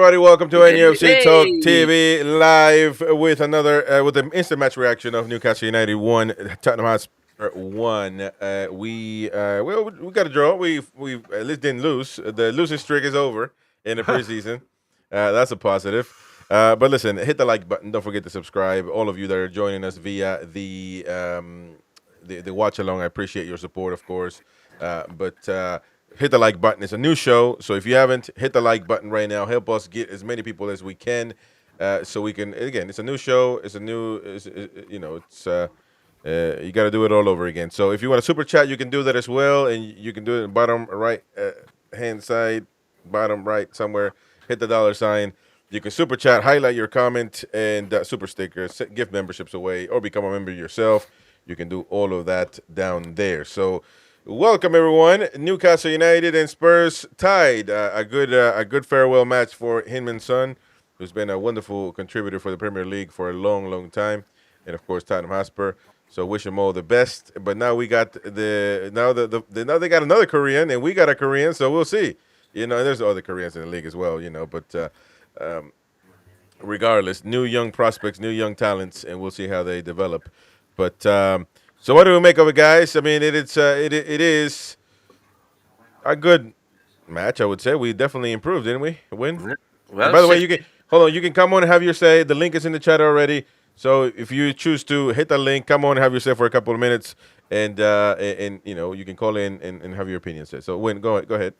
everybody? Welcome to NUFC Talk Hey. TV live with another with the instant match reaction of Newcastle United 1, Tottenham Hotspur 1. We got a draw. We at least didn't lose. The losing streak is over in the preseason. That's a positive. But listen, hit the like button. Don't forget to subscribe. All of you that are joining us via the watch along, I appreciate your support, of course. Hit the like button. It's a new show, so if you haven't, hit the like button right now. Help us get as many people as we can, so we can. Again, it's a new show. It's a new. You got to do it all over again. So if you want a super chat, you can do that as well, and you can do it in the bottom right hand side, bottom right somewhere. Hit the $sign. You can super chat, highlight your comment, and super stickers, give memberships away, or become a member yourself. You can do all of that down there. So. Welcome everyone. Newcastle United and Spurs tied. A good farewell match for Heung-min's son, who's been a wonderful contributor for the Premier League for a long time, and of course Tottenham Hotspur. So wish them all the best. But now we got now they got another Korean and we got a Korean. So we'll see. There's other Koreans in the league as well. But regardless, new young prospects, new young talents, and we'll see how they develop. But. So what do we make of it, guys? I mean, it is a good match, I would say. We definitely improved, didn't we? Win. Well, By the way, you can hold on. You can come on and have your say. The link is in the chat already. So if you choose to hit the link, come on and have your say for a couple of minutes, and you can call in and have your opinion said. So Win, go ahead.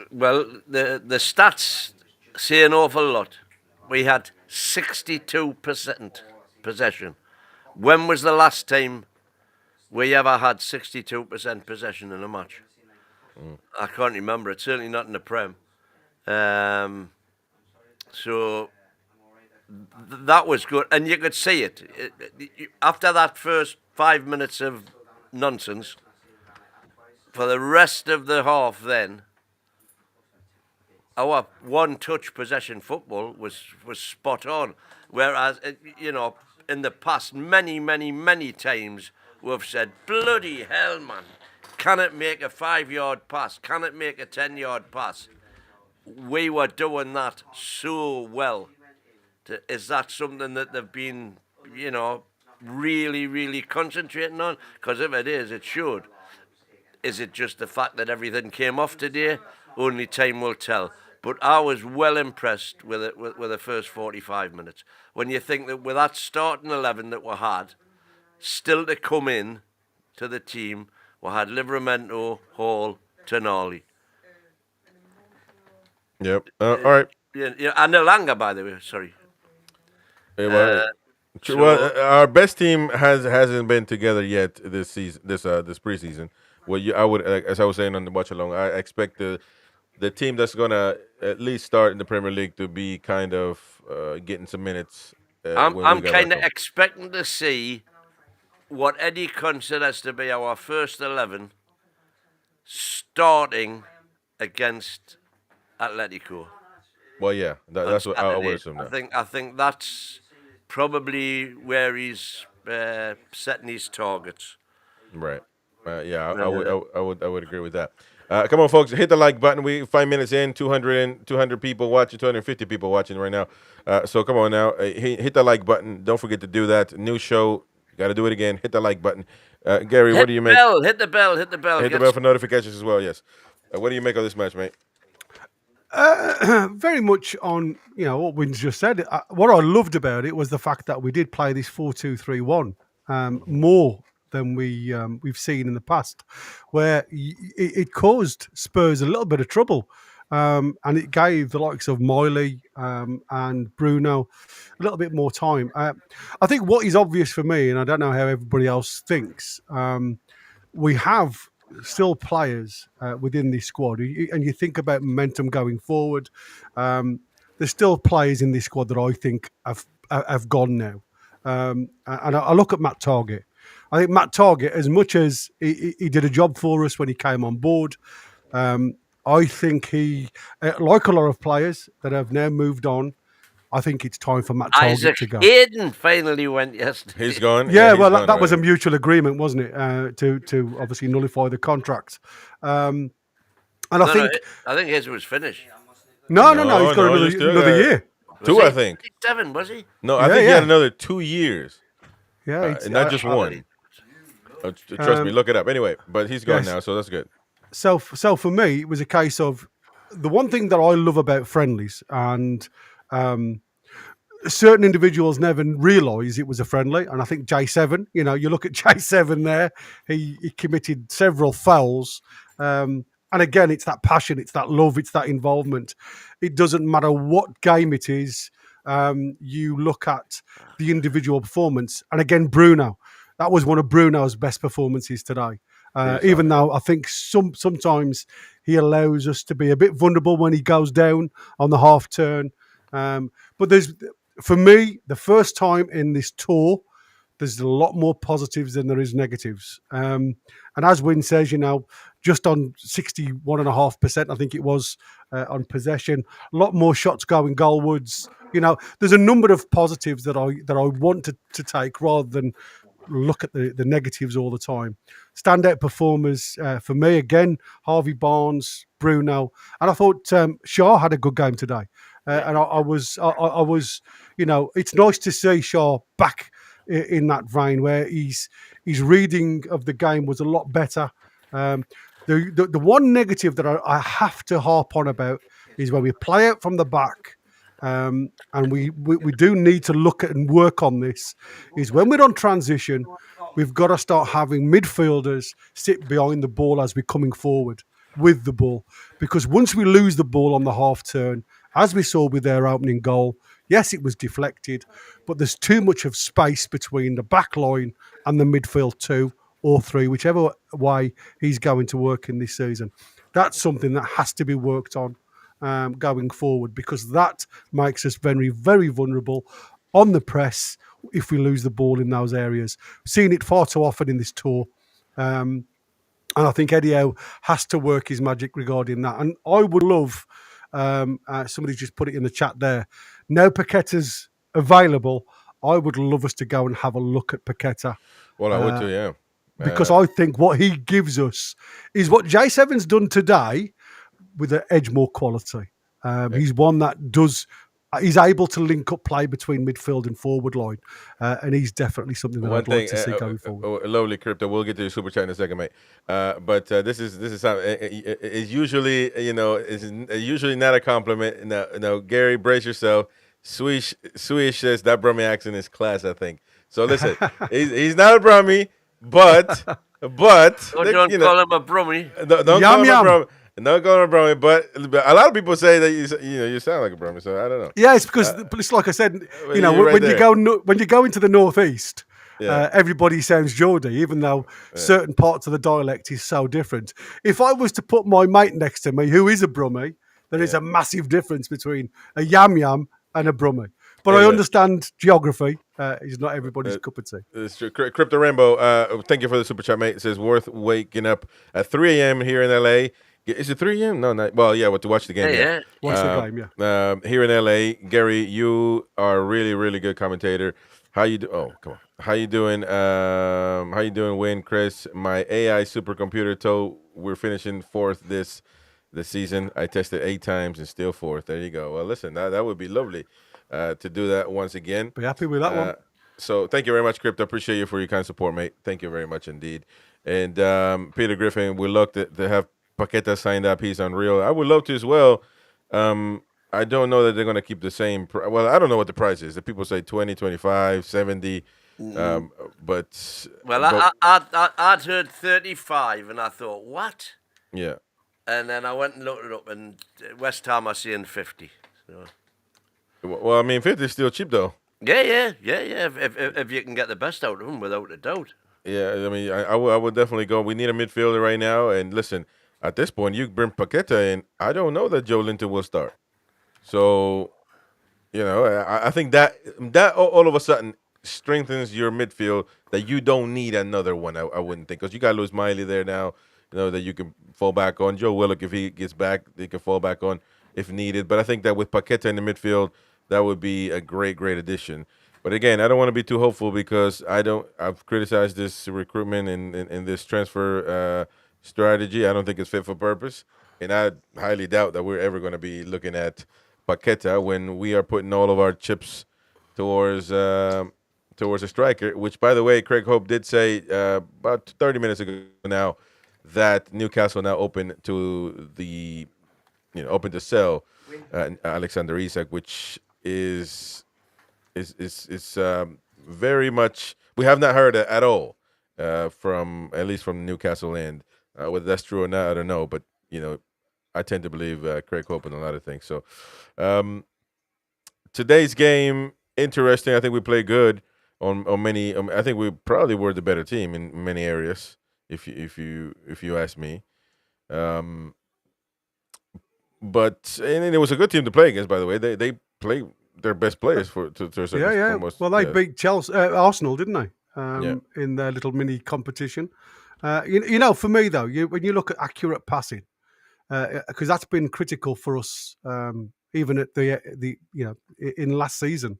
Well, the stats say an awful lot. We had 62% possession. When was the last time we ever had 62% possession in a match? I can't remember. It's certainly not in the Prem. So that was good. And you could see it. After that first 5 minutes of nonsense, for the rest of the half then, our one-touch possession football was spot on. Whereas, in the past, many times, we've said, bloody hell, man, can it make a 5-yard pass? Can it make a 10-yard pass? We were doing that so well. Is that something that they've been, really concentrating on? Because if it is, it should. Is it just the fact that everything came off today? Only time will tell. But I was well impressed with it with the first 45 minutes. When you think that with that starting 11 that we had, still to come in to the team, we had Livramento, Hall, Tonali. Yep. All right. Yeah, and Elanga, by the way. Sorry. Our best team hasn't been together yet this season. This preseason. Well, I would, as I was saying on the watch along, I expect the team that's gonna at least start in the Premier League to be kind of getting some minutes. I'm kind of expecting to see what Eddie considers to be our first 11 starting against Atletico. Well, yeah, that's what I would assume. I think that's probably where he's setting his targets. Right. Yeah, I would agree with that. Come on, folks, hit the like button. We 5 minutes in, 200 people watching, 250 people watching right now. So come on now, hit the like button. Don't forget to do that. New show. Got to do it again. Hit the like button. Gary, what do you make? Hit the bell. Hit the bell for notifications as well, yes. What do you make of this match, mate? Very much on what Wynn's just said. What I loved about it was the fact that we did play this 4-2-3-1 more than we've seen in the past, where it caused Spurs a little bit of trouble. And it gave the likes of Miley and Bruno a little bit more time. I think what is obvious for me, and I don't know how everybody else thinks, we have still players within this squad. And you think about momentum going forward, there's still players in this squad that I think have gone now. And I look at Matt Targett. I think Matt Targett, as much as he did a job for us when he came on board, I think he, like a lot of players that have now moved on, I think it's time for Matt Targett to go. Hayden finally went yesterday. He's gone. Yeah, well, that was a mutual agreement, wasn't it? To obviously nullify the contract. And I think his was finished. No, he's got you still another got year. two, I think. 7, was he? No, I Yeah, think he had yeah. another 2 years, Yeah, it's, not just one. Trust me, look it up. Anyway, but he's gone yes. now, so that's good. So for me, it was a case of the one thing that I love about friendlies, and certain individuals never realise it was a friendly. And I think J7, you look at J7 there, he committed several fouls. And again, it's that passion, it's that love, it's that involvement. It doesn't matter what game it is. You look at the individual performance. And again, Bruno, that was one of Bruno's best performances today. Even though I think sometimes he allows us to be a bit vulnerable when he goes down on the half turn. But for me, the first time in this tour, there's a lot more positives than there is negatives. And as Wynne says, just on 61.5%, I think it was on possession, a lot more shots going goalwards. There's a number of positives that I want to take rather than look at the negatives all the time. Standout performers for me, again, Harvey Barnes, Bruno, and I thought Shaw had a good game today. And I was, it's nice to see Shaw back in that vein where his reading of the game was a lot better. The one negative that I have to harp on about is when we play out from the back, and we do need to look at and work on this, is when we're on transition, we've got to start having midfielders sit behind the ball as we're coming forward with the ball. Because once we lose the ball on the half turn, as we saw with their opening goal, yes, it was deflected, but there's too much of space between the back line and the midfield 2 or 3, whichever way he's going to work in this season. That's something that has to be worked on going forward, because that makes us very, very vulnerable on the press if we lose the ball in those areas. Seen it far too often in this tour. And I think Eddie Howe has to work his magic regarding that. And I would love, somebody just put it in the chat there, now Paqueta's available, I would love us to go and have a look at Paqueta. Well, I would too, yeah. Because I think what he gives us is what J7's done today with an edge more quality. He's one that he's able to link up play between midfield and forward line. And he's definitely something that I'd like to see going forward. Lovely crypto. We'll get to your super chat in a second, mate. But this is something. It's usually is usually not a compliment. No, Gary, brace yourself. Swish says that Brummie accent is class, I think. So listen, he's not a Brummie, but don't call him a Brummie. Don't call him a Brummie. No going to Brummie, but a lot of people say that you sound like a Brummie, so I don't know. Yeah, it's because it's like I said, when you go into the northeast, everybody sounds Geordie, even though certain parts of the dialect is so different. If I was to put my mate next to me, who is a Brummie, there is a massive difference between a yam yam and a Brummie. But I understand geography is not everybody's cup of tea. It's true. Crypto Rainbow, thank you for the super chat, mate. It says worth waking up at 3 a.m. here in LA. Is it 3 a.m.? No, not. Well, yeah, to watch the game. Yeah. Watch the game, yeah. Here in LA, Gary, you are a really, really good commentator. How you do? Oh, come on. How you doing? How you doing, Win, Chris? My AI supercomputer told we're finishing 4th this season. I tested 8 times and still 4th. There you go. Well, listen, that would be lovely to do that once again. Be happy with that one. So thank you very much, Crypto. Appreciate you for your kind support, mate. Thank you very much indeed. And Peter Griffin, we look to have Paqueta signed up. He's unreal. I would love to as well. I don't know that they're going to keep the same. Well, I don't know what the price is. The people say 20, 25, 70. But I'd heard 35, and I thought, what? Yeah. And then I went and looked it up, and West Ham are seeing 50. So. Well, I mean, 50 is still cheap, though. Yeah. If you can get the best out of them, without a doubt. Yeah, I mean, I would definitely go. We need a midfielder right now, and listen. At this point, you bring Paqueta in. I don't know that Joe Linton will start. So, I think that all of a sudden strengthens your midfield, that you don't need another one, I wouldn't think. Because you got Lewis Miley there now, that you can fall back on. Joe Willock, if he gets back, they can fall back on if needed. But I think that with Paqueta in the midfield, that would be a great, great addition. But again, I don't want to be too hopeful because I've criticized this recruitment and this transfer strategy. I don't think it's fit for purpose, and I highly doubt that we're ever going to be looking at Paqueta when we are putting all of our chips towards towards a striker. Which, by the way, Craig Hope did say about 30 minutes ago now that Newcastle now open to the open to sell Alexander Isak, which is very much we have not heard at all from at least from Newcastle end. Whether that's true or not, I don't know. But I tend to believe Craig Hope in a lot of things. So today's game interesting. I think we played good on many. I think we probably were the better team in many areas. If you ask me. But and it was a good team to play against. By the way, they play their best players to a certain Yeah. almost, Well, they beat Chelsea, Arsenal, didn't they? Yeah. In their little mini competition. For me though, when you look at accurate passing, because that's been critical for us, even at the in last season,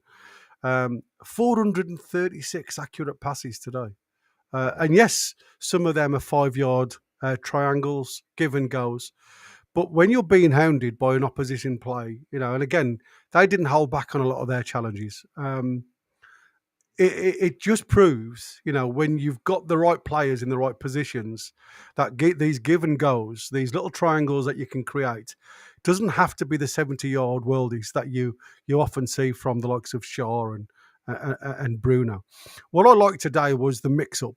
436 accurate passes today, and yes, some of them are 5-yard triangles, give and goes. But when you're being hounded by an opposition play, and again, they didn't hold back on a lot of their challenges. It just proves, when you've got the right players in the right positions, that these give and goes, these little triangles that you can create, doesn't have to be the 70-yard worldies that you often see from the likes of Shaw and Bruno. What I liked today was the mix-up.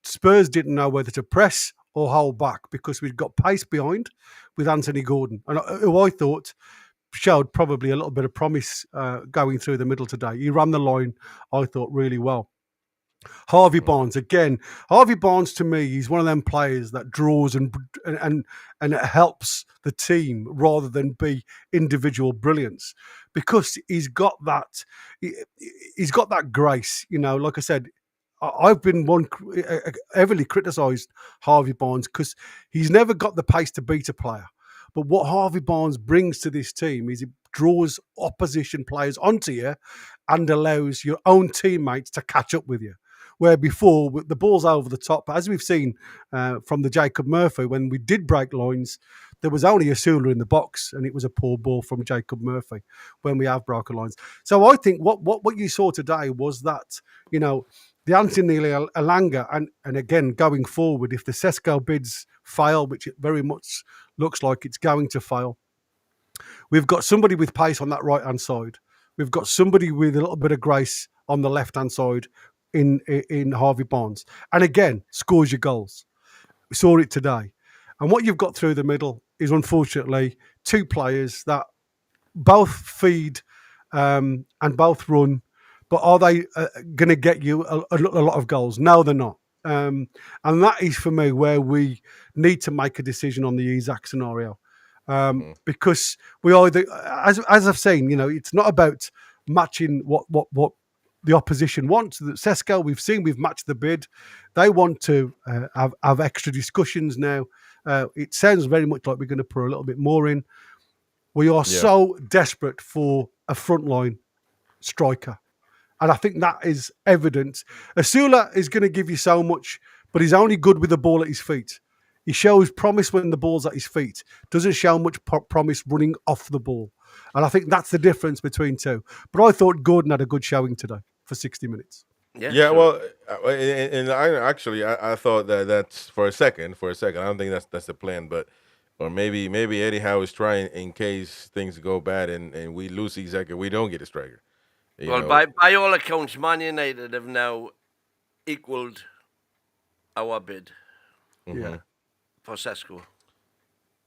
Spurs didn't know whether to press or hold back because we'd got pace behind with Anthony Gordon, and who I thought showed probably a little bit of promise going through the middle today. He ran the line, I thought, really well. Harvey Barnes, again. Harvey Barnes, to me, he's one of them players that draws and it helps the team rather than be individual brilliance, because he's got that grace. Like I said, I've been heavily criticised Harvey Barnes because he's never got the pace to beat a player. But what Harvey Barnes brings to this team is he draws opposition players onto you and allows your own teammates to catch up with you. Where before, the ball's over the top, as we've seen from the Jacob Murphy, when we did break lines, there was only a Sula in the box, and it was a poor ball from Jacob Murphy when we have broken lines. So I think what you saw today was that, the Anthony Elanga, and again, going forward, if the Sesko bids fail, which it very much looks like it's going to fail, we've got somebody with pace on that right-hand side. We've got somebody with a little bit of grace on the left-hand side in Harvey Barnes. And again, scores your goals. We saw it today. And what you've got through the middle is, unfortunately, two players that both feed and both run. But are they going to get you a lot of goals? No, they're not. And that is, for me, where we need to make a decision on the Isak scenario. Because we either, as I've seen, it's not about matching what the opposition wants. Sesko, we've matched the bid. They want to have extra discussions now. It sounds very much like we're going to put a little bit more in. We are so desperate for a frontline striker. And I think that is evident. Asula is going to give you so much, but he's only good with the ball at his feet. He shows promise when the ball's at his feet. Doesn't show much promise running off the ball. And I think that's the difference between two. But I thought Gordon had a good showing today for 60 minutes. Yeah, sure. Well, and I thought that's for a second. I don't think that's the plan, but or maybe Eddie Howe is trying in case things go bad and we lose Isak and we don't get a striker. Well, by all accounts, Man United have now equalled our bid. Yeah. For Sesko.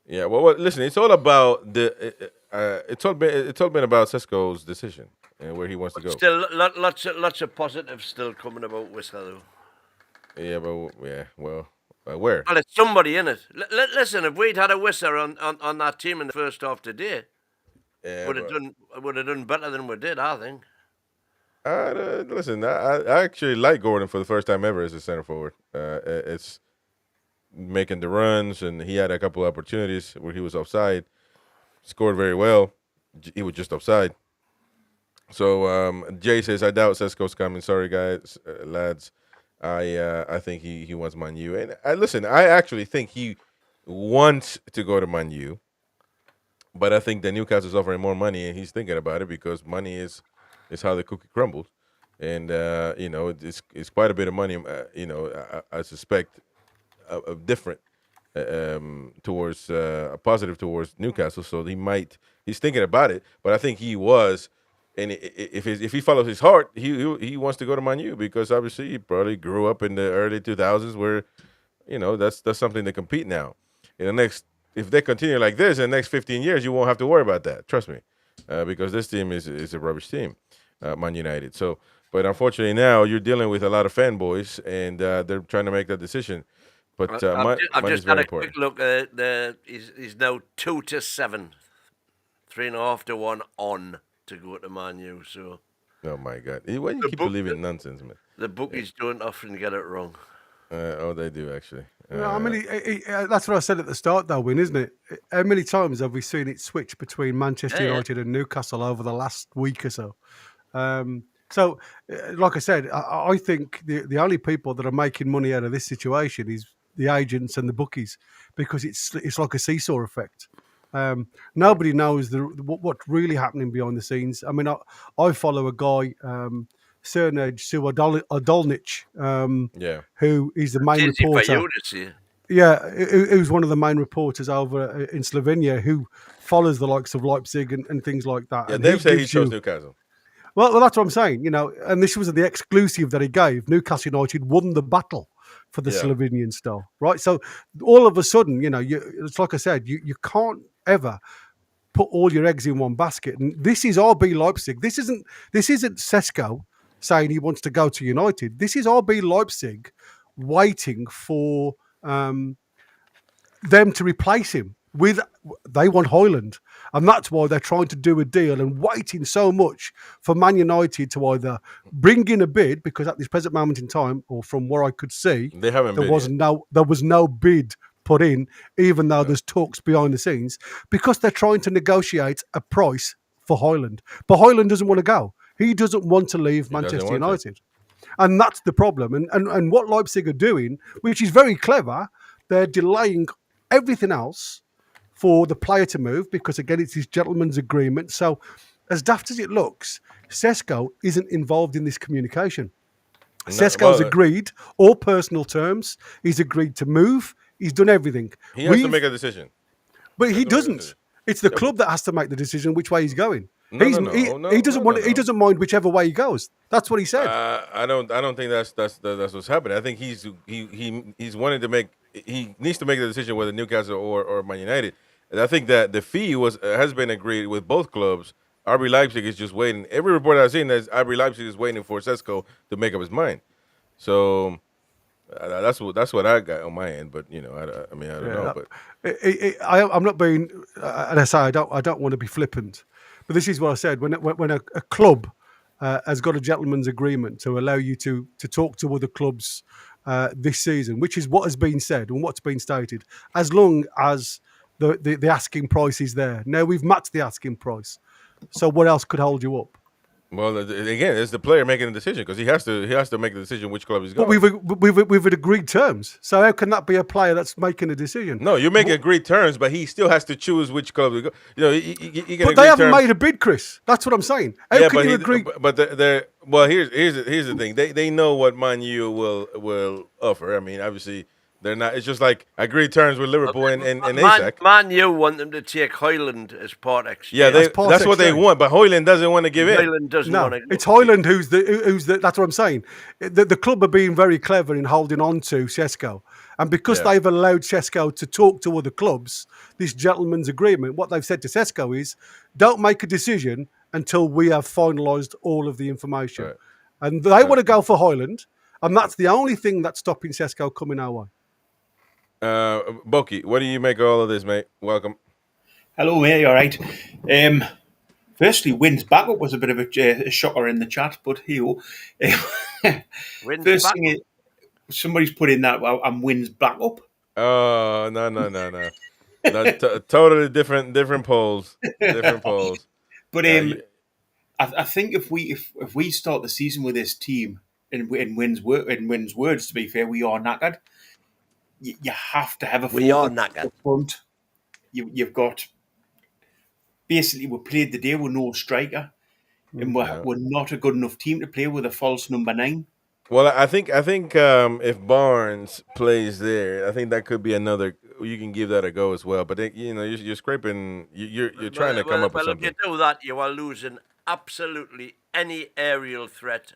Yeah. Well, listen, it's all about it's all been about Sesko's decision and where he wants to go. Still, lots of positives still coming about with Sesko. Yeah, but well, where? Well, it's somebody in it. Listen, if we'd had a Whistler on that team in the first half today, would have done better than we did, I think. Listen, I actually like Gordon for the first time ever as a center forward. It's making the runs, and he had a couple of opportunities where he was offside. Scored very well. He was just offside. So Jay says, I doubt Sesko's coming. Sorry, guys, lads. I think he wants Man U, and I actually think he wants to go to Man U, but I think that Newcastle's offering more money, and he's thinking about it because money is how the cookie crumbles, and it's quite a bit of money. I suspect a different towards a positive towards Newcastle, so he's thinking about it, but I think he was. And if he follows his heart, he wants to go to Man U because obviously he probably grew up in the early 2000s where that's something to compete now. In the next, if they continue like this in the next 15 years, you won't have to worry about that. Trust me, because this team is a rubbish team, Man United. So, but unfortunately now you're dealing with a lot of fanboys, and they're trying to make that decision. But I've money is just had very a important. quick look at he's now 2-7, 3.5-1 on to go to Man U. So Oh my God! Why do you keep believing nonsense, man? the bookies don't often get it wrong. They do actually. No, I mean, that's what I said at the start, though, Win, isn't it? How many times have we seen it switch between Manchester Yeah. United and Newcastle over the last week or so? Like I said, I think the only people that are making money out of this situation is the agents and the bookies, because it's like a seesaw effect. Nobody knows what's really happening behind the scenes. I mean, I follow a guy, Sernaj Suadolnich, Yeah. who is the main It's easy for reporter. you to see. Yeah, who's one of the main reporters over in Slovenia, who follows the likes of Leipzig and things like that. Yeah, and Dave said he gives chose you- Newcastle. Well, that's what I'm saying. And this was the exclusive that he gave. Newcastle United won the battle for the Yeah. Slovenian star, right? So all of a sudden, it's like I said, you can't ever put all your eggs in one basket. And this is RB Leipzig. This isn't Sesko saying he wants to go to United. This is RB Leipzig waiting for them to replace him with. They want Højlund, and that's why they're trying to do a deal and waiting so much for Man United to either bring in a bid, because at this present moment in time, or from what I could see, They haven't there bid was yet. no bid put in, even though there's talks behind the scenes, because they're trying to negotiate a price for Højlund. But Højlund doesn't want to go. He doesn't want to leave Manchester want to. United. And that's the problem. And what Leipzig are doing, which is very clever, they're delaying everything else for the player to move, because, again, it's this gentleman's agreement. So, as daft as it looks, Sesko isn't involved in this communication. Sesko's agreed all personal terms. He's agreed to move. He's done everything. He has to make a decision. But he doesn't. It's the club that has to make the decision which way he's going. He doesn't mind whichever way he goes. That's what he said. I don't think that's what's happening. I think he's wanting to make. He needs to make the decision whether Newcastle or Man United. And I think that the fee has been agreed with both clubs. RB Leipzig is just waiting. Every report I've seen is RB Leipzig is waiting for Sesko to make up his mind. So that's what I got on my end. But I don't know. But I'm not being, and I say I don't want to be flippant, but this is what I said. When a club has got a gentleman's agreement to allow you to talk to other clubs this season, which is what has been said and what's been stated, as long as the asking price is there. Now we've matched the asking price, so what else could hold you up? Well, again, it's the player making the decision, because he has to make the decision which club he's going. But we've agreed terms. So how can that be a player that's making a decision? No, you make agreed terms, but he still has to choose which club to go. But they haven't made a bid, Chris. That's what I'm saying. How can you agree? But here's the thing. They know what Man U will offer. I mean, obviously. They're not. It's just like agreed terms with Liverpool and Isak. Man U want them to take Højlund as part exchange. Yeah, that's what they want. But Højlund doesn't want to give in. Højlund doesn't want to. It's Højlund who's the. That's what I'm saying. The club are being very clever in holding on to Sesko, and because they've allowed Sesko to talk to other clubs, this gentleman's agreement. What they've said to Sesko is, don't make a decision until we have finalised all of the information. Right. And they want to go for Højlund, and that's the only thing that's stopping Sesko coming our way. Boki, what do you make of all of this, mate? Welcome. Hello, mate. You all right? Firstly, Wynn's backup was a bit of a shocker in the chat, but first thing is, somebody's put in that I'm Wynn's backup. Oh, no. That's totally different polls. Different polls. But I think if we start the season with this team, in Wynn's words, to be fair, we are knackered. You have to have a We are forward knackered. up front. You've got basically we played the day with no striker, and we're not a good enough team to play with a false number 9. Well, I think if Barnes plays there, I think that could be another. You can give that a go as well. But you're scraping. You're trying to come up with Well, if you something. do that, you are losing absolutely any aerial threat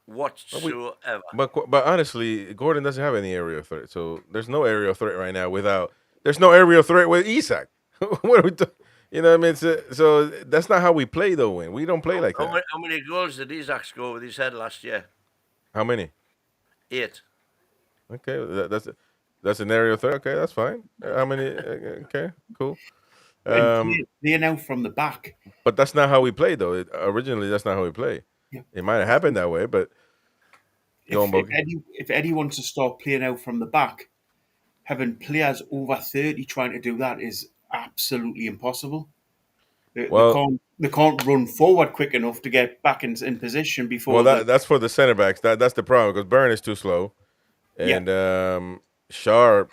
whatsoever. But honestly, Gordon doesn't have any aerial threat. So there's no aerial threat right now without. There's no aerial threat with Isak. What are we doing? You know what I mean? So that's not how we play, though. Win. We don't play like that. How many goals did Isak score with his head last year? How many? 8. Okay, that's an aerial threat. Okay, that's fine. How many? Okay, cool. And playing out from the back. But that's not how we play, though. Originally, that's not how we play. Yeah. It might have happened that way, but If Eddie wants to start playing out from the back, having players over 30 trying to do that is absolutely impossible. They can't run forward quick enough to get back in position before. Well, that's for the center backs. That's the problem because Byrne is too slow, and Sharp.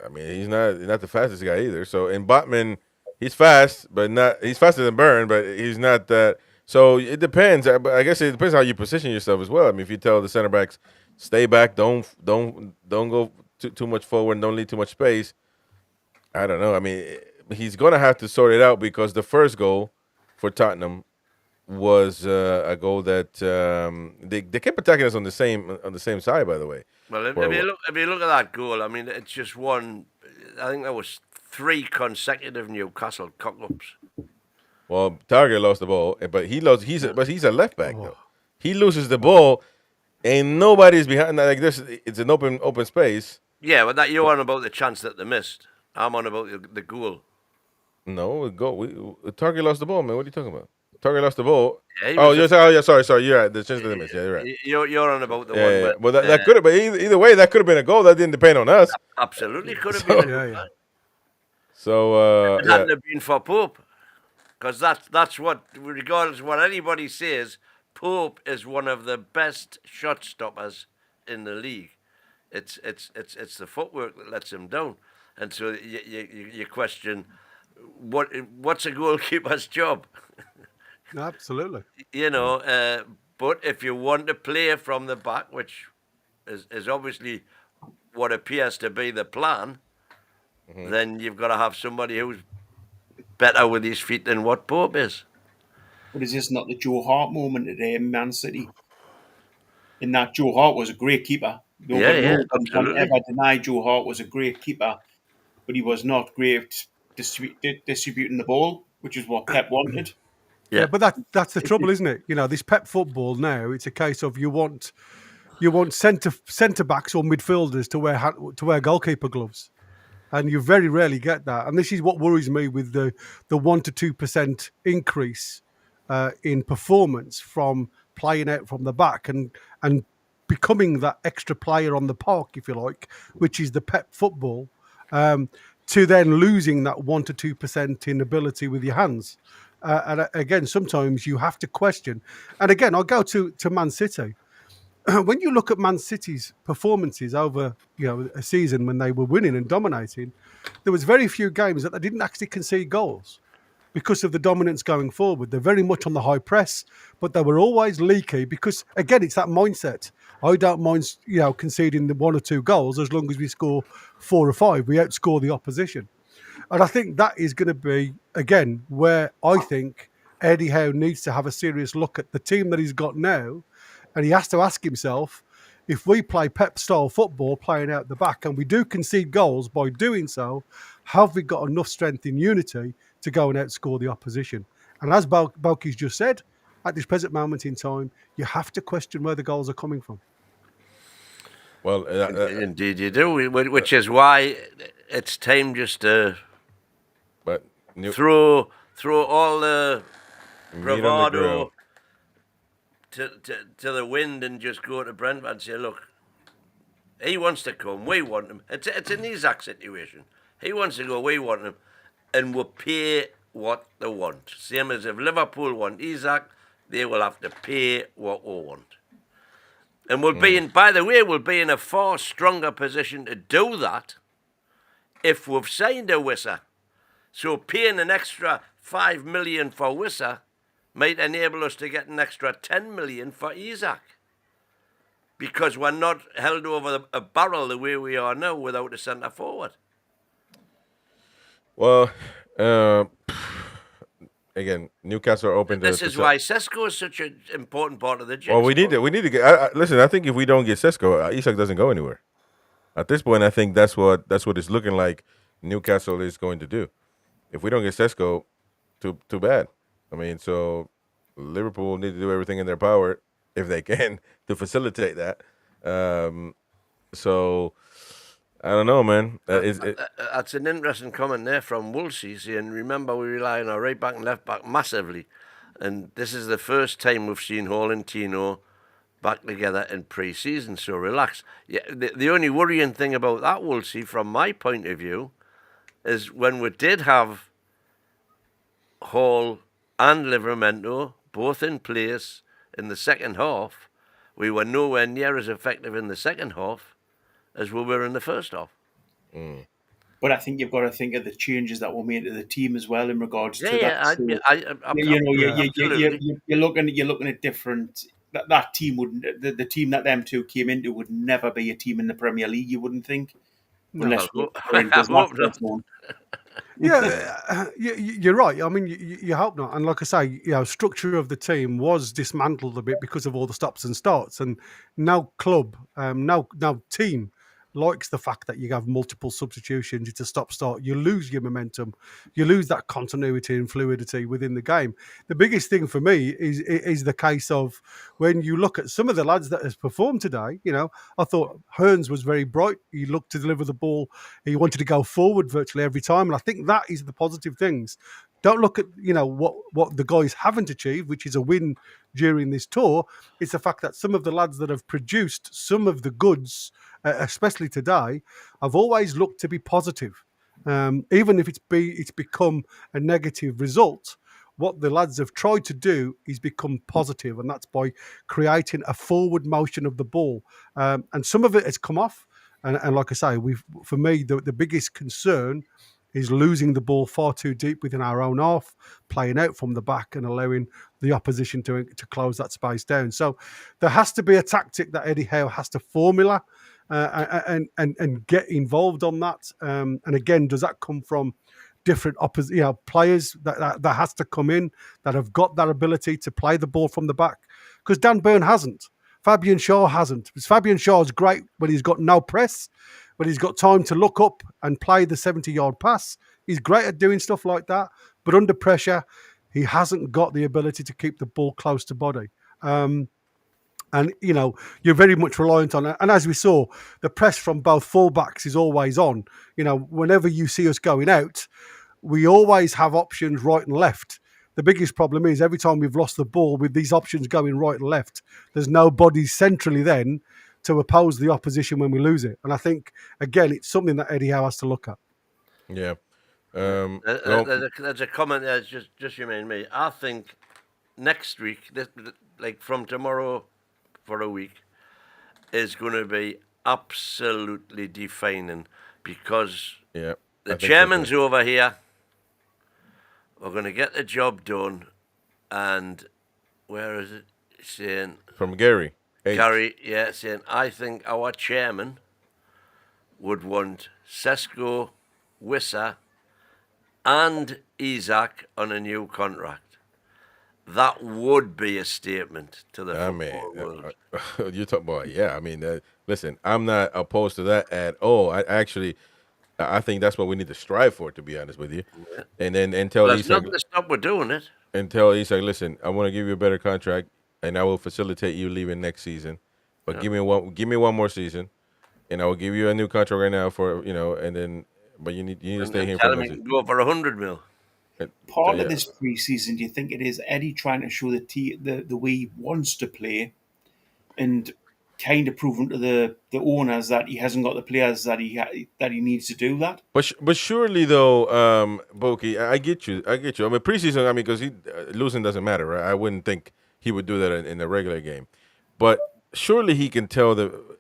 I mean, he's not the fastest guy either. So, and Botman, he's fast, but he's faster than Byrne, but he's not that. So it depends. I guess it depends how you position yourself as well. I mean, if you tell the center backs stay back, don't go too much forward, don't leave too much space. I don't know. I mean, he's gonna have to sort it out because the first goal for Tottenham was a goal that they kept attacking us on the same side. By the way. Well, if you look at that goal, I mean, it's just one. I think there was 3 consecutive Newcastle cock-ups. Well, Target lost the ball, but he's a left back though. He loses the ball, and nobody's behind. Like this, it's an open space. Yeah, but that you're on about the chance that they missed. I'm on about the goal. No, Target lost the ball, man. What are you talking about? Target lost the ball. Yeah, sorry. You're right. The chance that they missed. Yeah, you're right. You're on about the one. Yeah. Where, Well, that could have been either way. That could have been a goal. That didn't depend on us. Absolutely could have been. Yeah. So it hadn't have been for Pope, because that's what, regardless of what anybody says, Pope is one of the best shot stoppers in the league. It's the footwork that lets him down, and so you question what's a goalkeeper's job. Absolutely. But if you want to play from the back, which is obviously what appears to be the plan, then you've got to have somebody who's better with his feet than what Pope is. But is this not the Joe Hart moment at Man City? In that Joe Hart was a great keeper. Nobody can ever deny Joe Hart was a great keeper, but he was not great distributing the ball, which is what Pep wanted. Yeah, but that's the trouble, isn't it? This Pep football now, it's a case of you want centre backs or midfielders to wear goalkeeper gloves, and you very rarely get that. And this is what worries me with the 1 to 2% increase in performance from playing out from the back and becoming that extra player on the park, if you like, which is the Pep football, to then losing that 1 to 2% in ability with your hands. And again, sometimes you have to question. And again, I'll go to Man City. When you look at Man City's performances over a season when they were winning and dominating, there was very few games that they didn't actually concede goals because of the dominance going forward. They're very much on the high press, but they were always leaky because, again, it's that mindset. I don't mind conceding the 1 or 2 goals as long as we score 4 or 5. We outscore the opposition. And I think that is going to be, again, where I think Eddie Howe needs to have a serious look at the team that he's got now. And he has to ask himself, if we play Pep-style football, playing out the back, and we do concede goals by doing so, have we got enough strength in unity to go and outscore the opposition? And as Balky's just said, at this present moment in time, you have to question where the goals are coming from. Well, indeed you do, which is why it's time just to throw all the bravado to the wind and just go to Brentford and say, look, he wants to come, we want him. It's an Isak situation. He wants to go, we want him, and we'll pay what they want. Same as if Liverpool want Isak, they will have to pay what we want. And we'll be in, by the way, we'll be in a far stronger position to do that if we've signed a Wissa. So paying an extra 5 million for Wissa might enable us to get an extra 10 million for Isak. Because we're not held over a barrel the way we are now without a centre forward. Well, again, Newcastle are open to This is why Sesko is such an important part of the jigsaw. Well, we need to get. Listen, I think if we don't get Sesko, Isak doesn't go anywhere. At this point, I think that's what it's looking like. Newcastle is going to do. If we don't get Sesko, too bad. I mean, so Liverpool need to do everything in their power if they can to facilitate that. So I don't know, man. That's an interesting comment there from Woolsey saying, remember, we rely on our right back and left back massively. And this is the first time we've seen Hall and Tino back together in pre-season, so relax. Yeah, the only worrying thing about that, Woolsey, from my point of view, is when we did have Hall and Livramento both in place in the second half, we were nowhere near as effective in the second half as we were in the first half. But I think you've got to think of the changes that were made to the team as well in regards to that. You're looking at different. That team wouldn't. The team that them two came into would never be a team in the Premier League. You wouldn't think, unless yeah, you're right. I mean, you hope not. And like I say, structure of the team was dismantled a bit because of all the stops and starts. And now now team likes the fact that you have multiple substitutions. It's a stop-start. You lose your momentum. You lose that continuity and fluidity within the game. The biggest thing for me is the case of when you look at some of the lads that has performed today. I thought Hearns was very bright. He looked to deliver the ball. He wanted to go forward virtually every time. And I think that is the positive things. Don't look at what the guys haven't achieved, which is a win during this tour. It's the fact that some of the lads that have produced some of the goods, especially today, have always looked to be positive, even if it's become a negative result. What the lads have tried to do is become positive, and that's by creating a forward motion of the ball. And some of it has come off. And like I say, for me, the biggest concern is losing the ball far too deep within our own half, playing out from the back and allowing the opposition to close that space down. So there has to be a tactic that Eddie Howe has to formula and get involved on that. And again, does that come from different players that has to come in that have got that ability to play the ball from the back? Because Dan Burn hasn't. Fabian Shaw hasn't. Because Fabian Shaw is great when he's got no press, but he's got time to look up and play the 70-yard pass. He's great at doing stuff like that. But under pressure, he hasn't got the ability to keep the ball close to body. And, you're very much reliant on it. And as we saw, the press from both fullbacks is always on. Whenever you see us going out, we always have options right and left. The biggest problem is every time we've lost the ball with these options going right and left, there's nobody centrally then to oppose the opposition when we lose it. And I think, again, it's something that Eddie Howe has to look at. Yeah. There's a comment there, just remind me. I think next week, from tomorrow for a week, is going to be absolutely defining because the chairman's over here. We're going to get the job done. And where is it? Saying from Gary. Gary, saying, I think our chairman would want Sesko, Wissa, and Isak on a new contract. That would be a statement to the football world. You're talking about, listen, I'm not opposed to that at all. I think that's what we need to strive for, to be honest with you. Yeah. And then tell Isak, not to stop we're doing it. And tell Isak, listen, I want to give you a better contract, and I will facilitate you leaving next season. But give me one more season, and I will give you a new contract right now for and then. But you need to stay here for next season. Go for 100 mil. Part of this pre-season, do you think it is Eddie trying to show the way he wants to play, and kind of proving to the owners that he hasn't got the players that he needs to do that? But surely though, Boki, I get you. I mean, preseason. Because losing doesn't matter, right? I wouldn't think he would do that in a regular game. But surely he can tell the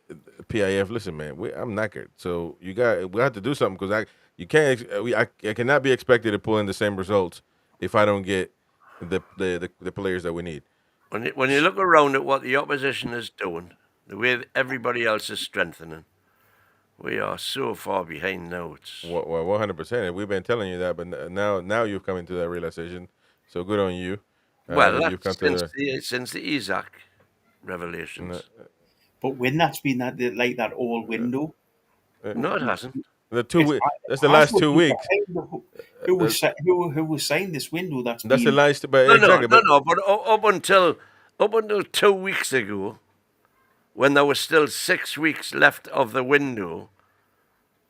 PIF, listen, man, I'm knackered, so we have to do something because I cannot be expected to pull in the same results if I don't get the players that we need. When you look around at what the opposition is doing, the way that everybody else is strengthening, we are so far behind now. It's Well, 100%. We've been telling you that, but now you've come into that realization. So good on you. well, You've come that's to since the Isak revelations. But when that's been that all window, No, it hasn't. the 2 week. That's the That's last what 2 weeks. who was saying this window that's That's the been last. But No, exactly. no. But up until 2 weeks ago, when there was still 6 weeks left of the window,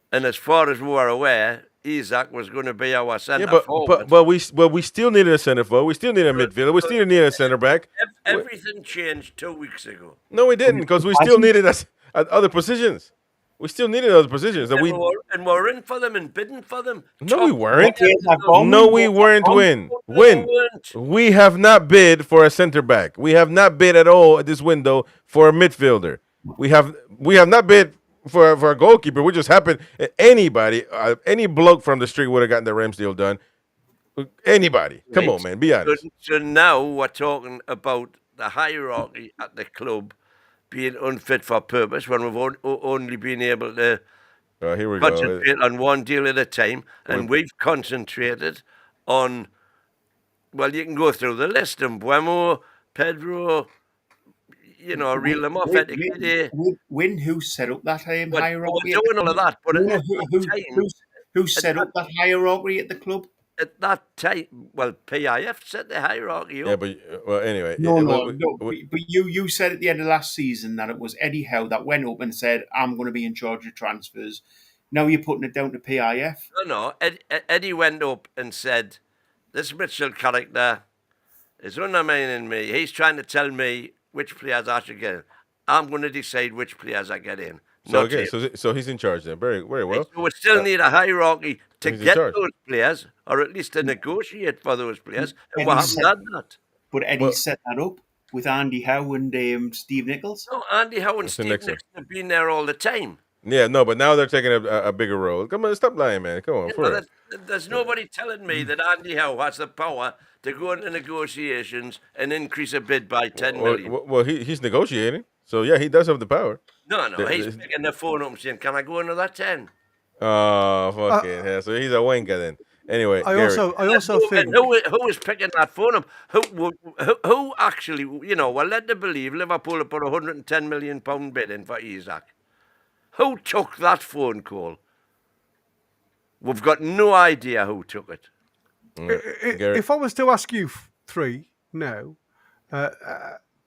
and as far as we were aware, Isak was going to be our centre forward. But we still needed a centre forward. We still needed a midfielder. We still needed a centre back. Everything changed 2 weeks ago. No, we didn't, because we still needed us at other positions. We still needed other positions. And we're in for them and bidding for them. No, we weren't. No, No, we weren't. We have not bid for a center back. We have not bid at all at this window for a midfielder. We have not bid for a goalkeeper. We just happened. Anybody, any bloke from the street would have gotten the Ramsdale done. Anybody. Come on, man. Be honest. So now we're talking about the hierarchy at the club being unfit for purpose when we've only been able to Here we go. concentrate on one deal at a time, and we've concentrated on. Well, you can go through the list: Mbuemo, Pedro, reel them off. When who set up that hierarchy? We're doing all of that, but who set up that hierarchy at the club? at that time, well, PIF set the hierarchy up. Yeah, but well, anyway. But you said at the end of last season that it was Eddie Howe that went up and said, "I'm going to be in charge of transfers." Now you're putting it down to PIF. No. Eddie went up and said, "This Mitchell character is undermining me. He's trying to tell me which players I should get in. I'm going to decide which players I get in." So he's in charge then. Very well. So we still need a hierarchy to get those players, or at least to negotiate for those players. And we haven't done that. But Eddie set that up with Andy Howe and Steve Nichols. No, Andy Howe and Steve Nichols have been there all the time. Yeah, no, but now they're taking a bigger role. Come on, stop lying, man. Come on. There's nobody telling me that Andy Howe has the power to go into negotiations and increase a bid by 10 million. Well, he's negotiating. So, yeah, he does have the power. No, he's picking the phone up and saying, "Can I go another 10?" Oh, fucking hell. So he's a wanker then. Anyway, I also think... Who is picking that phone up? Who actually, we're led to believe Liverpool have put a £110 million bid in for Isak. Who took that phone call? We've got no idea who took it. If I was to ask you three now,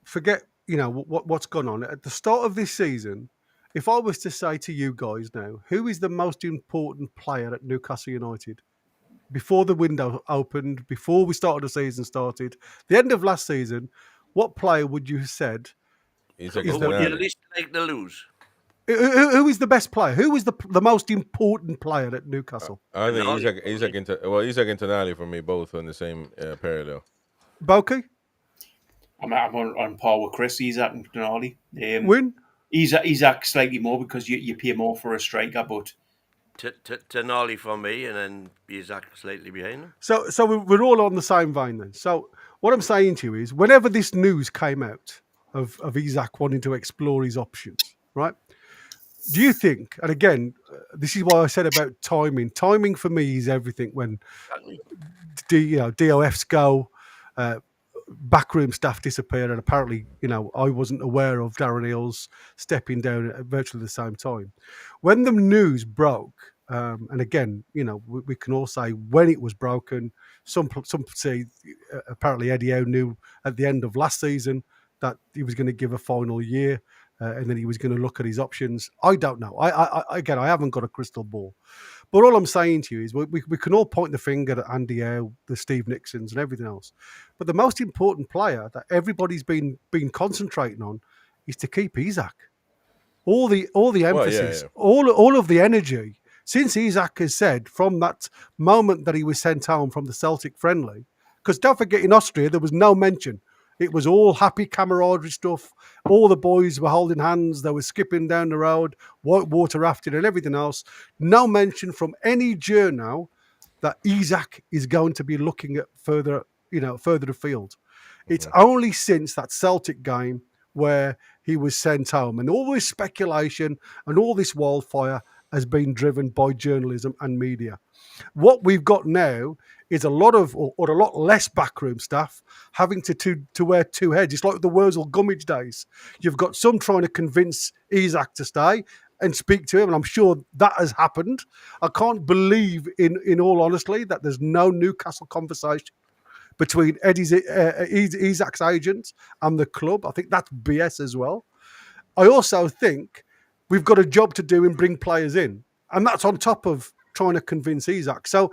forget what's gone on at the start of this season. If I was to say to you guys now, who is the most important player at Newcastle United? Before the window opened, before we started the season started, the end of last season, what player would you have said? Who would you least like to lose? Who is the best player? Who is the most important player at Newcastle? I think Isak and Tonali for me, both on the same parallel. Boki? I'm on par with Chris. Isak and Tonali. Win? Isak slightly more because you pay more for a striker, but Tonali for me, and then Isak slightly behind him. So we're all on the same vein then. So what I'm saying to you is, whenever this news came out of Isak wanting to explore his options, right? Do you think, and again, this is why I said about timing. Timing for me is everything. When DOFs go, backroom staff disappear, and apparently, I wasn't aware of Darren Hills stepping down at virtually the same time. When the news broke, and again, we can all say when it was broken. Some say apparently Eddie Howe knew at the end of last season that he was going to give a final year. And then he was going to look at his options. I don't know. I haven't got a crystal ball. But all I'm saying to you is we can all point the finger at Andy Howe, the Steve Nixons and everything else. But the most important player that everybody's been concentrating on is to keep Isak. All the emphasis, all of the energy, since Isak has said from that moment that he was sent home from the Celtic friendly, because don't forget in Austria, there was no mention. It was all happy camaraderie stuff. All the boys were holding hands. They were skipping down the road, whitewater rafting and everything else. No mention from any journal that Isak is going to be looking at further afield. It's only since that Celtic game where he was sent home, and all this speculation and all this wildfire has been driven by journalism and media. What we've got now is a lot less backroom staff having to wear two heads. It's like the Wurzel Gummidge days. You've got some trying to convince Isak to stay and speak to him, and I'm sure that has happened. I can't believe, in all honesty, that there's no Newcastle conversation between Isak's agent and the club. I think that's BS as well. I also think we've got a job to do and bring players in, and that's on top of trying to convince Isak. So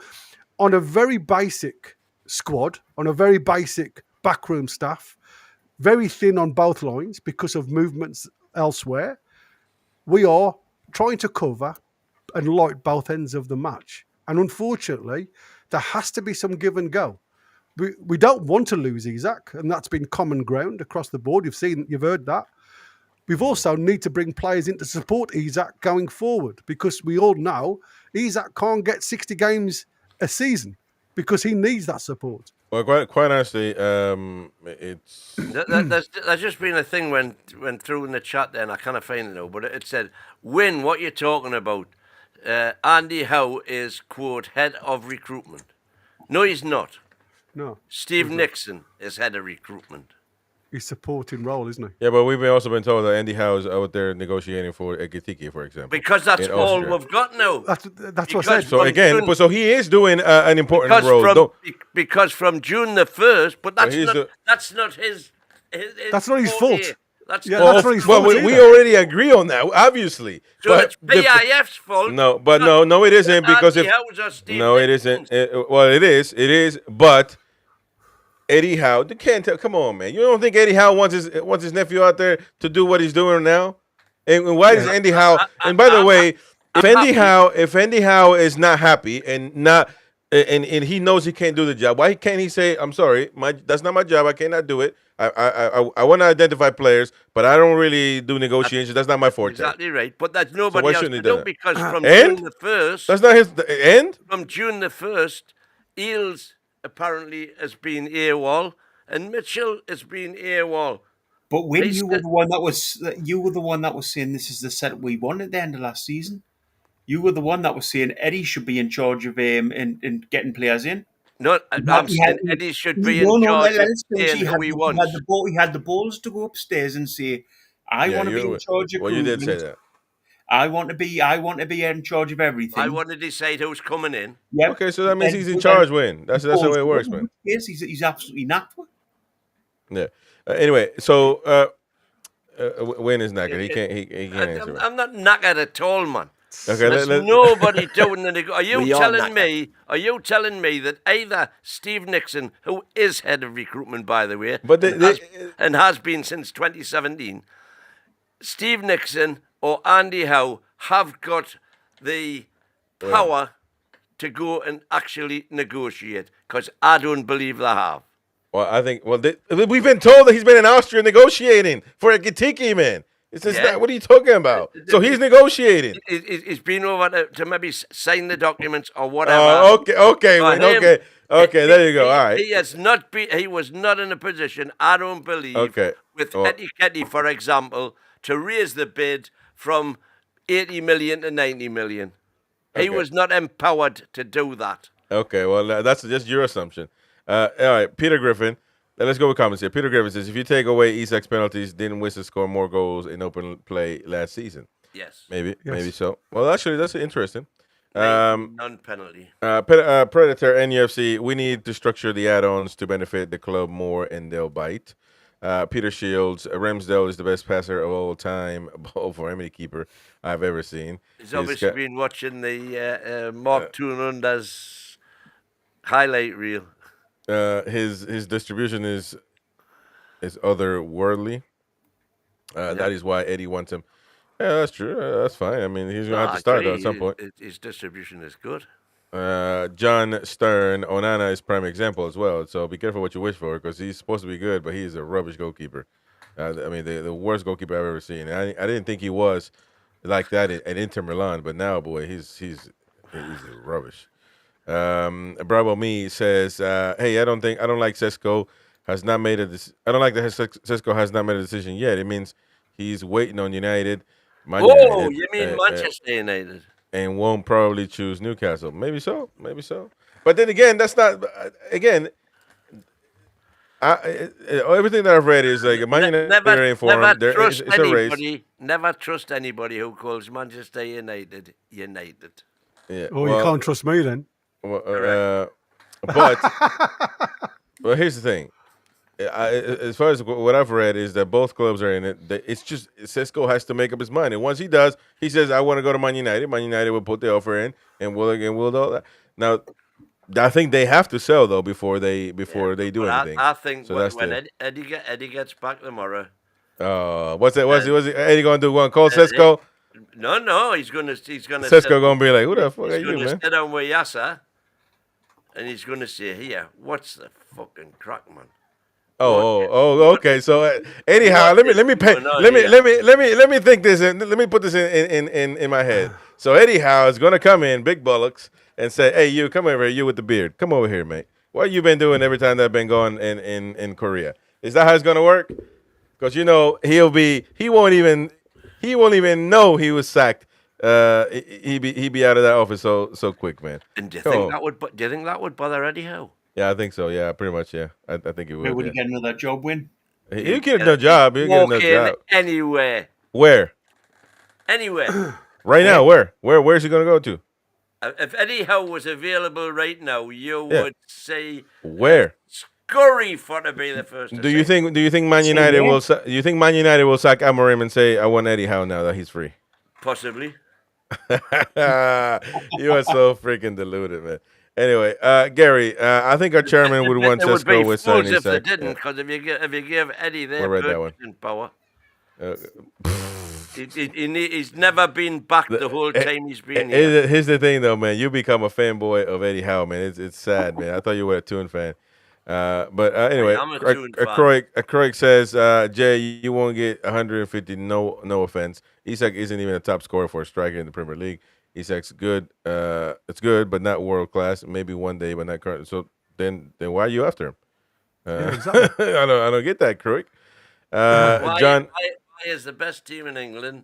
on a very basic squad, on a very basic backroom staff, very thin on both lines because of movements elsewhere, we are trying to cover and light both ends of the match. And unfortunately, there has to be some give and go. We don't want to lose Isak, and that's been common ground across the board. You've heard that. We've also need to bring players in to support Isak going forward, because we all know Isak can't get 60 games a season because he needs that support. Well, quite honestly, it's there's just been a thing went through in the chat there, and I kind of find it now, but it said, "Win, what you're talking about? Andy Howe is, quote, head of recruitment." No, he's not. No, Steve Nixon is head of recruitment. He's supporting role, isn't he? Yeah, but we've also been told that Andy Howe's out there negotiating for Ekitike, for example. Because that's all we've got now. That's what I said. So again, so he is doing an important role. Because from June the 1st, but that's not his that's not his fault. That's not his fault. Well, we already agree on that, obviously. So it's PIF's fault. No, but no, it isn't, because it isn't. Well, it is, but Eddie Howe, you can't tell. Come on, man. You don't think Eddie Howe wants his nephew out there to do what he's doing now? And why does Andy Howe? And by the way, if Andy Howe is not happy and not and he knows he can't do the job, why can't he say, "I'm sorry, that's not my job. I cannot do it. I want to identify players, but I don't really do negotiations. That's not my forte." Exactly right. But that's nobody else to do, because from June the 1st, that's not his end. From June the 1st, Eels apparently has been AWOL, and Mitchell has been AWOL. But when you were the one that was saying this is the set we won at the end of last season. You were the one that was saying Eddie should be in charge of in getting players in. No, I'm saying Eddie should be in charge of saying who he wants. He had the balls to go upstairs and say, "I want to be in charge of." Well, you did say that. I want to be in charge of everything. I want to decide who's coming in. Yep. Okay, so that means he's in charge. That's the way it works, man. Yes, he's absolutely not. Yeah. Anyway, so Wayne is knackered. He can't answer. I'm not knackered at all, man. Okay, there's nobody doing the. Are you telling me that either Steve Nixon, who is head of recruitment, by the way, and has been since 2017, Steve Nixon or Andy Howe have got the power to go and actually negotiate? Because I don't believe they have. Well, I think. Well, we've been told that he's been in Austria negotiating for a Gitiki, man. It's just that. What are you talking about? So he's negotiating. He's been over to maybe sign the documents or whatever. Okay. There you go. All right. He has not been. He was not in a position, I don't believe, with Eddie, for example, to raise the bid from 80 million to 90 million. He was not empowered to do that. Okay. Well, that's just your assumption. All right, Peter Griffin. Let's go with comments here. Peter Griffin says, if you take away Isak's penalties, didn't Wissa score more goals in open play last season? Yes. Maybe so. Well, actually, that's interesting. Non-penalty. Predator, NUFC, we need to structure the add-ons to benefit the club more, and they'll bite. Peter Shields, Ramsdale is the best passer of all time, ball for any keeper I've ever seen. He's obviously been watching the Mark Tununda's highlight reel. His distribution is otherworldly. That is why Eddie wants him. Yeah, that's true. That's fine. I mean, he's gonna have to start at some point. His distribution is good. John Stern, Onana is prime example as well. So be careful what you wish for because he's supposed to be good, but he's a rubbish goalkeeper. I mean, the worst goalkeeper I've ever seen. I didn't think he was like that at Inter Milan, but now, boy, he's rubbish. Bravo Me says, "Hey, I don't like Sesko has not made I don't like that Sesko has not made a decision yet. It means he's waiting on United, Man Oh, United, you mean Manchester United? and won't probably choose Newcastle. Maybe so, maybe so. But then again, that's not again." Everything that I've read is like Man United Never, ain't for never him. trust It's a race. anybody. Never trust anybody who calls Manchester United United. Yeah. Oh, you can't trust me then. But here's the thing. As far as what I've read is that both clubs are in it. It's just Sesko has to make up his mind, and once he does, he says, "I want to go to Man United." Man United will put the offer in, and we'll do all that. Now, I think they have to sell though before they do anything. I think so when Eddie gets back tomorrow. What's that? What's Eddie gonna do? One call Sesko? No, he's gonna Sesko gonna be like, "Who the fuck are you, man?" He's gonna sit down with Yasser, and he's gonna say, "Here, what's the fucking crack, man?" Okay. So anyhow, let me think this in. Let me put this in my head. So Eddie Howe is gonna come in, big bullocks, and say, "Hey, you come over here, you with the beard, come over here, mate. What you been doing every time that I've been going in Korea? Is that how it's gonna work? Because he won't even know he was sacked. He be out of that office so quick, man. And do you think that would bother Eddie Howe? Yeah, I think so. Yeah, pretty much. Yeah, I think it would. Where would he get another job win? He'll get another job. He'll get another job. Anywhere. Where? Anywhere. Right now, where's he gonna go to? If Eddie Howe was available right now, you would say where? Scurry for to be the first. Do you think Man United will? Do you think Man United will sack Amorim and say, "I want Eddie Howe now that he's free"? Possibly. You are so freaking deluded, man. Anyway, Gary, I think our chairman would want Sesko with signing Isak. If they Isak. didn't, because if you give Eddie their purchasing power, he's never been back the whole time he's been here. Here's the thing, though, man. You become a fanboy of Eddie Howe, man. It's sad, man. I thought you were a Toon fan. But anyway, I'm a Toon fan. Croix says, Jay, you won't get 150. No offense. Isak isn't even a top scorer for a striker in the Premier League. Isak's good. It's good, but not world class. Maybe one day, but not current. So then why are you after him? Exactly. I don't get that, Croix. John, why is the best team in England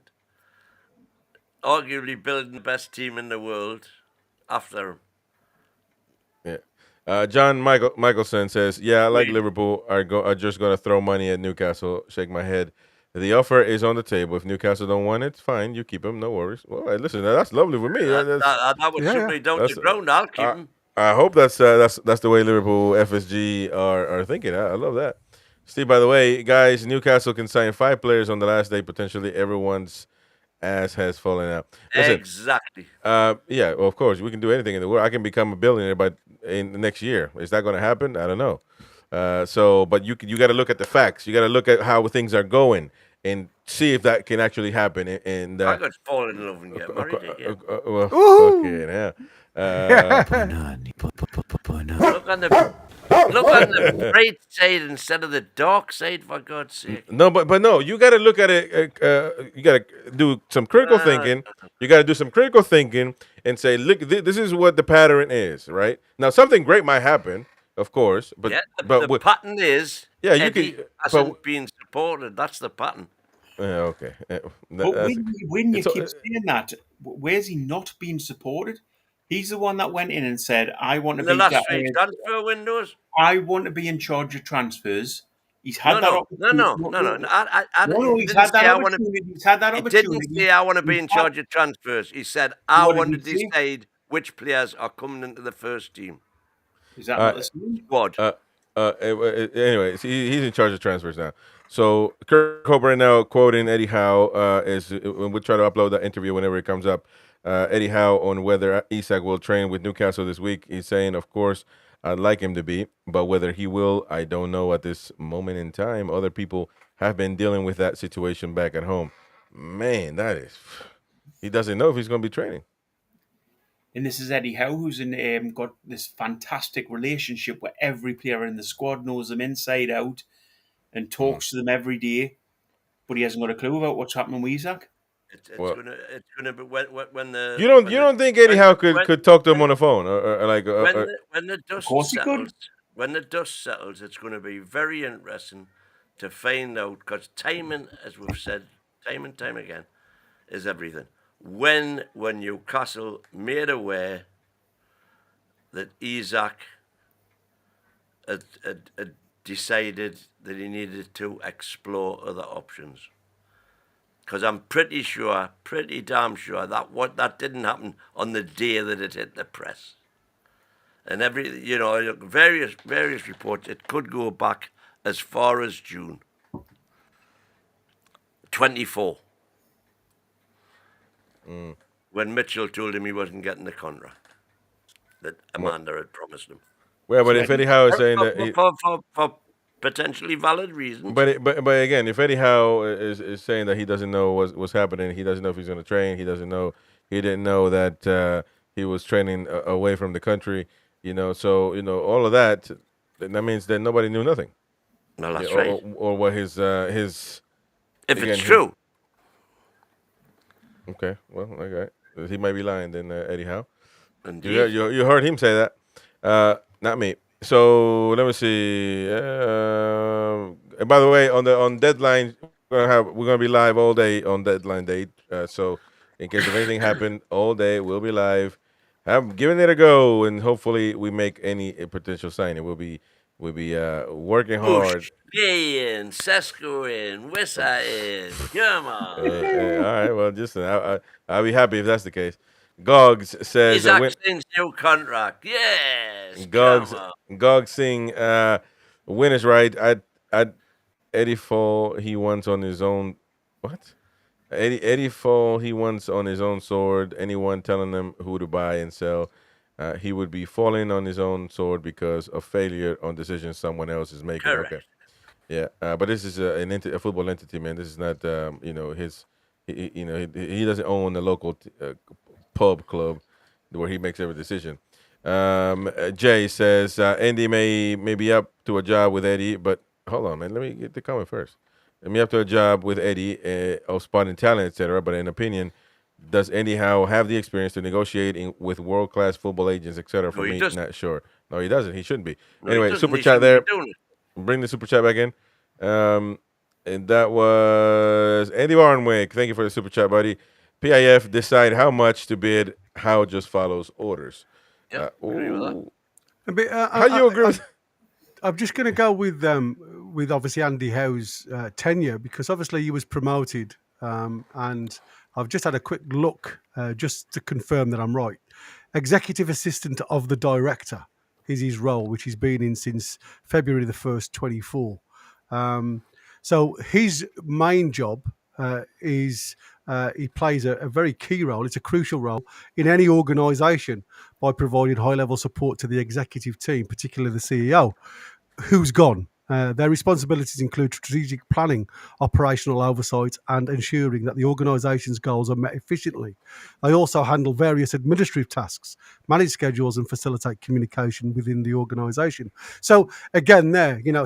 arguably building the best team in the world after him? Yeah. John Michelson says, "Yeah, I like Liverpool are just going to throw money at Newcastle." Shake my head. The offer is on the table. If Newcastle don't want it, fine, you keep him. No worries. Well, hey, listen, that's lovely with me. That would shoot me down to the ground. I'll keep him. I hope that's the way Liverpool FSG are thinking. I love that. Steve, by the way, guys, Newcastle can sign 5 players on the last day. Potentially, everyone's ass has fallen out. Listen, exactly. Yeah, well, of course, we can do anything in the world. I can become a billionaire in the next year. Is that going to happen? I don't know. But you got to look at the facts. You got to look at how things are going and see if that can actually happen. And I could fall in love and get married again. Okay, Look on the bright side instead of the dark side, for God's sake. No, but no, you got to look at it. You got to do some critical thinking. You got to do some critical thinking and say, look, this is what the pattern is, right? Now, something great might happen. Of course, but the pattern is Eddie hasn't been supported. That's the pattern. Okay. But when you keep saying that, where's he not being supported? He's the one that went in and said, "I want to be transfer windows. I want to be in charge of transfers." He's had that opportunity. No. He's had that opportunity. He's had that opportunity. He didn't say, "I want to be in charge of transfers." He said, "I want to decide which players are coming into the first team." Is that not the same squad? Anyway, he's in charge of transfers now. So Kirk Hope right now quoting Eddie Howe is we'll try to upload that interview whenever it comes up. Eddie Howe on whether Isak will train with Newcastle this week. He's saying, of course, I'd like him to be, but whether he will, I don't know at this moment in time. Other people have been dealing with that situation back at home. Man, he doesn't know if he's going to be training. And this is Eddie Howe, who's got this fantastic relationship where every player in the squad knows them inside out and talks to them every day, but he hasn't got a clue about what's happening with Isak. It's Well, gonna be when the you don't think Eddie Howe could talk to him on the phone or like when the Of dust course he could. settles. When the dust settles, it's going to be very interesting to find out, because timing, as we've said time and time again, is everything. When Newcastle made aware that Isak had decided that he needed to explore other options. Because I'm pretty damn sure that didn't happen on the day that it hit the press. And various reports, it could go back as far as June 24, when Mitchell told him he wasn't getting the contract that Amanda had promised him. well, but if Eddie Howe is saying that for potentially valid reasons. But again, if Eddie Howe is saying that he doesn't know what's happening, he doesn't know if he's going to train, he didn't know that he was training away from the country, so all of that means that nobody knew nothing. Well, that's right. Or what his if again, it's true. Okay, well, okay, he might be lying then, Eddie Howe. Indeed. You heard him say that, not me. So let me see. And by the way, on deadline, we're gonna be live all day on deadline date. So in case if anything happened, all day we'll be live. I'm giving it a go, and hopefully we make any potential signing. We'll be working hard. In Sesko in, Wissa in, come on. All right, well, just I'll be happy if that's the case. Gogs says Isak Singh's new contract. Yes. Gogs Singh, win is right. I'd Eddie fall he wants on his own. What? Eddie fall he wants on his own sword. Anyone telling him who to buy and sell, he would be falling on his own sword because of failure on decisions someone else is making. Correct. Okay. Yeah, but this is a football entity, man. This is not his. He doesn't own the local pub club where he makes every decision. Jay says Andy may be up to a job with Eddie, but hold on, man. Let me get the comment first. Let me up to a job with Eddie of spotting talent, etc. But in opinion, does Eddie Howe have the experience to negotiate with world-class football agents, etc.? For me, not sure. No, he doesn't. He shouldn't be. Anyway, super chat there. Bring the super chat back in. And that was Andy Barnwick. Thank you for the super chat, buddy. PIF decide how much to bid. How just follows orders. Yeah, agree with that. How do you agree with? I'm just going to go with obviously Andy Howe's tenure, because obviously he was promoted, and I've just had a quick look just to confirm that I'm right. Executive assistant of the director is his role, which he's been in since February the 1st, 24. So his main job is he plays a very key role. It's a crucial role in any organisation by providing high-level support to the executive team, particularly the CEO, who's gone. Their responsibilities include strategic planning, operational oversight, and ensuring that the organisation's goals are met efficiently. They also handle various administrative tasks, manage schedules, and facilitate communication within the organisation. So again,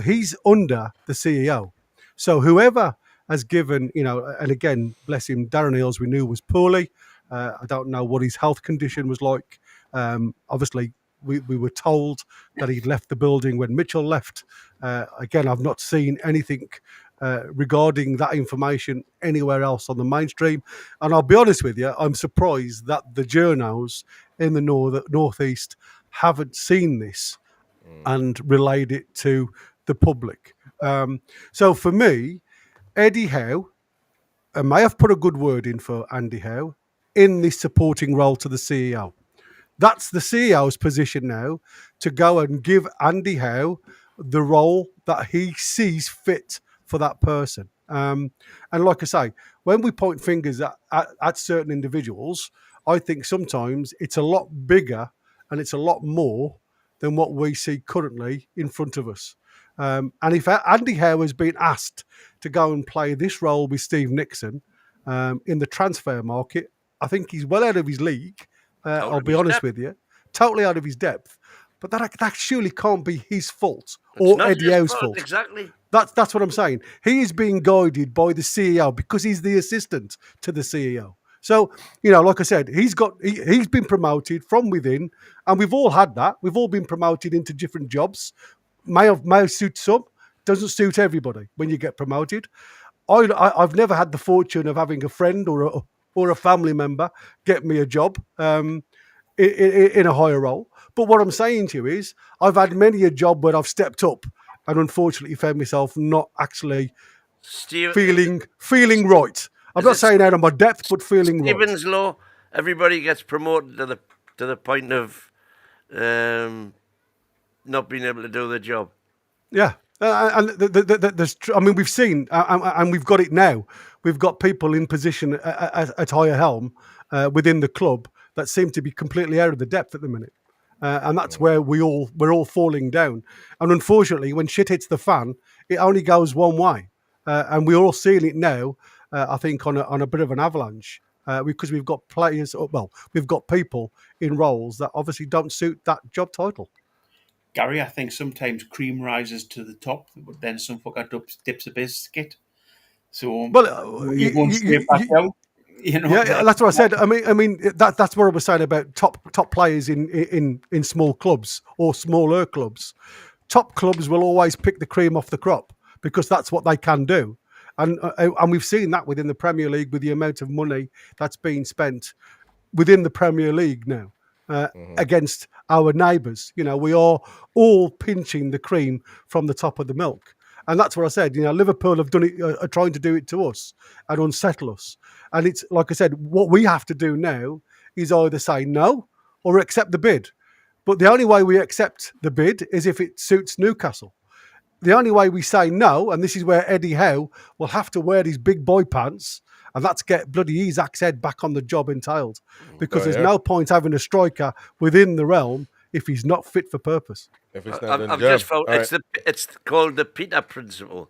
he's under the CEO. So whoever has given, and again, bless him, Darren Eales we knew was poorly. I don't know what his health condition was like. Obviously, we were told that he'd left the building when Mitchell left. Again, I've not seen anything regarding that information anywhere else on the mainstream. And I'll be honest with you, I'm surprised that the journos in the northeast haven't seen this and relayed it to the public. So for me, Eddie Howe, I may have put a good word in for Andy Howe in this supporting role to the CEO. That's the CEO's position now, to go and give Andy Howe the role that he sees fit for that person. And like I say, when we point fingers at certain individuals, I think sometimes it's a lot bigger and it's a lot more than what we see currently in front of us. And if Andy Howe has been asked to go and play this role with Steve Nixon in the transfer market, I think he's well out of his league. I'll be honest with you. Totally out of his depth. But that surely can't be his fault or Eddie Howe's fault. Exactly. That's what I'm saying. He is being guided by the CEO because he's the assistant to the CEO. So, like I said, he's been promoted from within, and we've all had that. We've all been promoted into different jobs. May suit some, doesn't suit everybody when you get promoted. I've never had the fortune of having a friend or a family member get me a job in a higher role. But what I'm saying to you is, I've had many a job where I've stepped up and unfortunately found myself not actually feeling right. I'm not saying out of my depth, but feeling right. Stephen's law. Everybody gets promoted to the point of not being able to do the job. Yeah. And we've seen, and we've got it now. We've got people in position at higher helm within the club that seem to be completely out of the depth at the minute, and that's where we're all falling down. And unfortunately, when shit hits the fan, it only goes one way, and we're all seeing it now. I think on a bit of an avalanche because we've got players. We've got people in roles that obviously don't suit that job title. Gary, I think sometimes cream rises to the top, but then some fucker dips a biscuit. So you're going straight back down. Yeah, that's what I said. I mean that's what I was saying about top players in small clubs or smaller clubs. Top clubs will always pick the cream off the crop because that's what they can do, and we've seen that within the Premier League with the amount of money that's being spent within the Premier League now. Against our neighbours, we are all pinching the cream from the top of the milk, and that's what I said. Liverpool have done it, are trying to do it to us and unsettle us. And it's like I said, what we have to do now is either say no or accept the bid. But the only way we accept the bid is if it suits Newcastle. The only way we say no, and this is where Eddie Howe will have to wear these big boy pants. And that's get bloody Isak's head back on the job entailed. Because there's no point having a striker within the realm if he's not fit for purpose. If it's not I've just found it's called the Peter principle,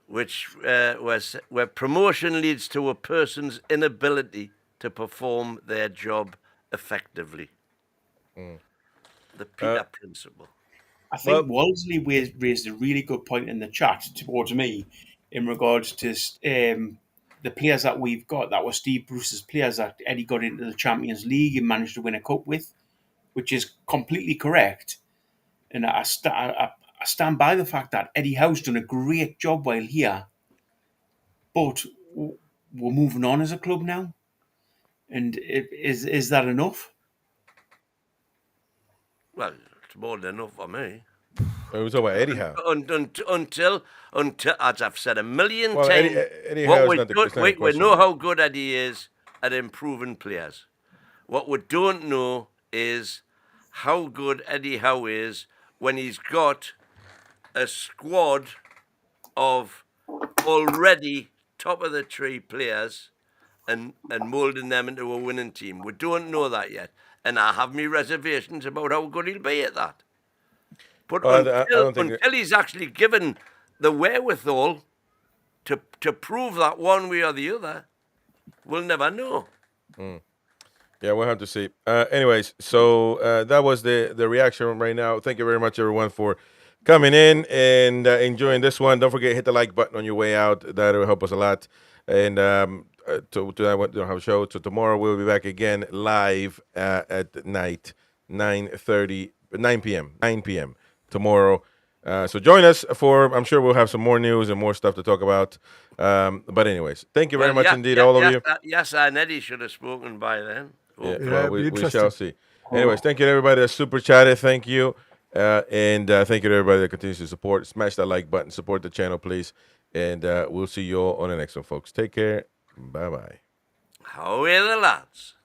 which where promotion leads to a person's inability to perform their job effectively. The Peter principle. I think Wolseley raised a really good point in the chat towards me in regards to the players that we've got that were Steve Bruce's players that Eddie got into the Champions League and managed to win a cup with, which is completely correct. And I stand by the fact that Eddie Howe's done a great job while here, but we're moving on as a club now. And is that enough? Well, it's more than enough for me. It was about Eddie Howe. Until, as I've said a million times, Eddie we know how good Eddie is at improving players. What we don't know is how good Eddie Howe is when he's got a squad of already top-of-the-tree players and moulding them into a winning team. We don't know that yet. And I have my reservations about how good he'll be at that. But until he's actually given the wherewithal to prove that one way or the other, we'll never know. Yeah, we'll have to see. Anyways, so that was the reaction right now. Thank you very much, everyone, for coming in and enjoying this one. Don't forget, hit the like button on your way out. That will help us a lot. And tonight we don't have a show. So tomorrow we'll be back again live at night, 9 p.m. tomorrow. So join us I'm sure we'll have some more news and more stuff to talk about. But anyways, thank you very much indeed, all of you. Yes, and Eddie should have spoken by then. We shall see. Anyways, thank you to everybody that super chatted. Thank you. And thank you to everybody that continues to support. Smash that like button. Support the channel, please. And we'll see you all on the next one, folks. Take care. Bye-bye. How are the lads?